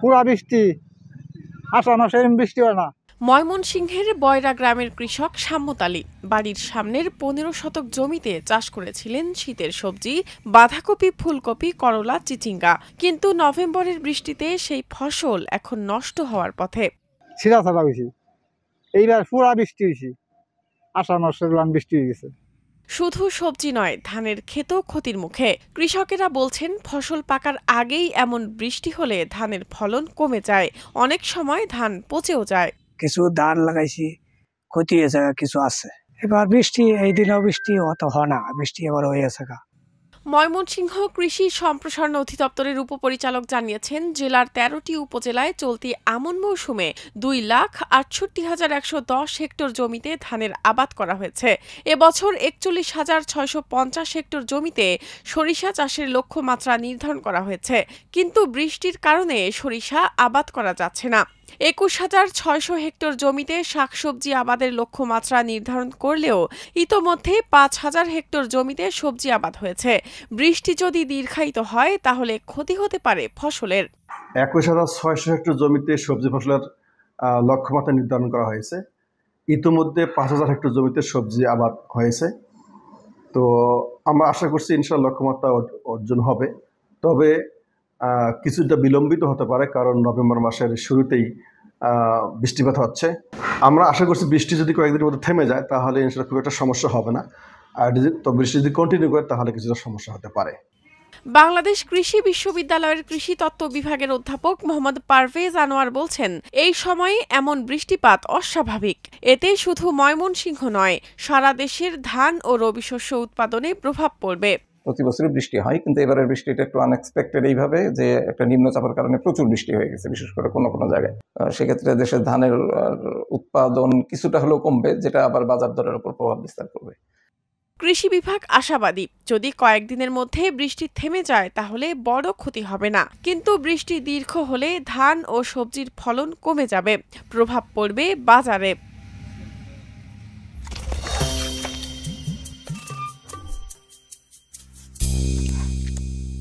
পুরা বৃষ্টি, আসানো সেরকম বৃষ্টি হয় না। ময়মনসিংহের বয়রা গ্রামের কৃষক সাম্যত আলী বাড়ির সামনের ১৫ শতক জমিতে চাষ করেছিলেন শীতের সবজি বাঁধাকপি, ফুলকপি, করলা, চিচিঙ্গা। কিন্তু নভেম্বরের বৃষ্টিতে সেই ফসল এখন নষ্ট হওয়ার পথে। ছিঁড়া ছাড়া হয়েছি, এইবার পুরা বৃষ্টি হয়েছে, আসানো সেরকম বৃষ্টি হয়ে গেছে। শুধু সবজি নয়, ধানের ক্ষেতও ক্ষতির মুখে। কৃষকেরা বলছেন ফসল পাকার আগেই এমন বৃষ্টি হলে ধানের ফলন কমে যায়, অনেক সময় ধান পচেও যায়। কিছু ধান লাগাইছি, ক্ষতি হয়েছে, কিছু আছে। এবার বৃষ্টি, এই দিনেও বৃষ্টি অত হয় না, বৃষ্টি এবার হয়ে গেছে। ময়মনসিংহ কৃষি সম্প্রসারণ অধিদপ্তরের উপপরিচালক জানিয়েছেন, জেলার ১৩টি উপজেলায় চলতি আমন মৌসুমে ২,৬৮,১১০ হেক্টর জমিতে ধানের আবাদ করা হয়েছে। এবছর ৪১,৬৫০ হেক্টর জমিতে সরিষা চাষের লক্ষ্যমাত্রা নির্ধারণ করা হয়েছে, কিন্তু বৃষ্টির কারণে সরিষা আবাদ করা যাচ্ছে না। ২১,৬০০ হেক্টর জমিতে শাকসবজি আবাদের লক্ষ্যমাত্রা নির্ধারণ করলেও ইতোমধ্যে ৫,০০০ হেক্টর জমিতে সবজি আবাদ হয়েছে। বৃষ্টি যদি দীর্ঘায়িত হয় তাহলে ক্ষতি হতে পারে ফসলের। ২১,৬০০ হেক্টর জমিতে সবজি ফসলের লক্ষ্যমাত্রা নির্ধারণ করা হয়েছে। ইতিমধ্যে ৫,০০০ হেক্টর জমিতে সবজি আবাদ হয়েছে। তো আমরা আশা করছি ইনশাআল্লাহ লক্ষ্যমাত্রা অর্জন হবে। তবে কিছুটা বিলম্বিত হতে পারে, কারণ নভেম্বর মাসের শুরুতেই বৃষ্টিপাত হচ্ছে। আমরা আশা করছি বৃষ্টি যদি কয়েকদিনের মধ্যে থেমে যায় তাহলে ইনশাআল্লাহ খুব একটা সমস্যা হবে না। আর তো বৃষ্টি যদি কন্টিনিউ করে তাহলে কিছুটা সমস্যা হতে পারে। বাংলাদেশ কৃষি বিশ্ববিদ্যালয়ের কৃষি তত্ত্ব বিভাগের অধ্যাপক মোহাম্মদ পারভেজ আনোয়ার বলছেন, এই সময়ে এমন বৃষ্টিপাত অস্বাভাবিক। এতে শুধু ময়মনসিংহ নয়, সারা দেশের ধান ও রবি শস্য উৎপাদনে প্রভাব পড়বে। প্রতি বছরই বৃষ্টি হয়, কিন্তু এবারের বৃষ্টিটা একটু আনএক্সপেক্টেড এইভাবে যে একটা নিম্নচাপের কারণে প্রচুর বৃষ্টি হয়ে গেছে, বিশেষ করে কোনো কোনো জায়গায়। সেক্ষেত্রে দেশের ধানের উৎপাদন কিছুটা হলেও কমবে, যেটা আবার বাজার দরের উপর প্রভাব বিস্তার করবে। কৃষি বিভাগ আশাবাদী, যদি কয়েকদিনের মধ্যে বৃষ্টি থেমে যায় তাহলে বড় ক্ষতি হবে না, কিন্তু বৃষ্টি দীর্ঘ হলে ধান ও সবজির ফলন কমে যাবে, প্রভাব পড়বে বাজারে।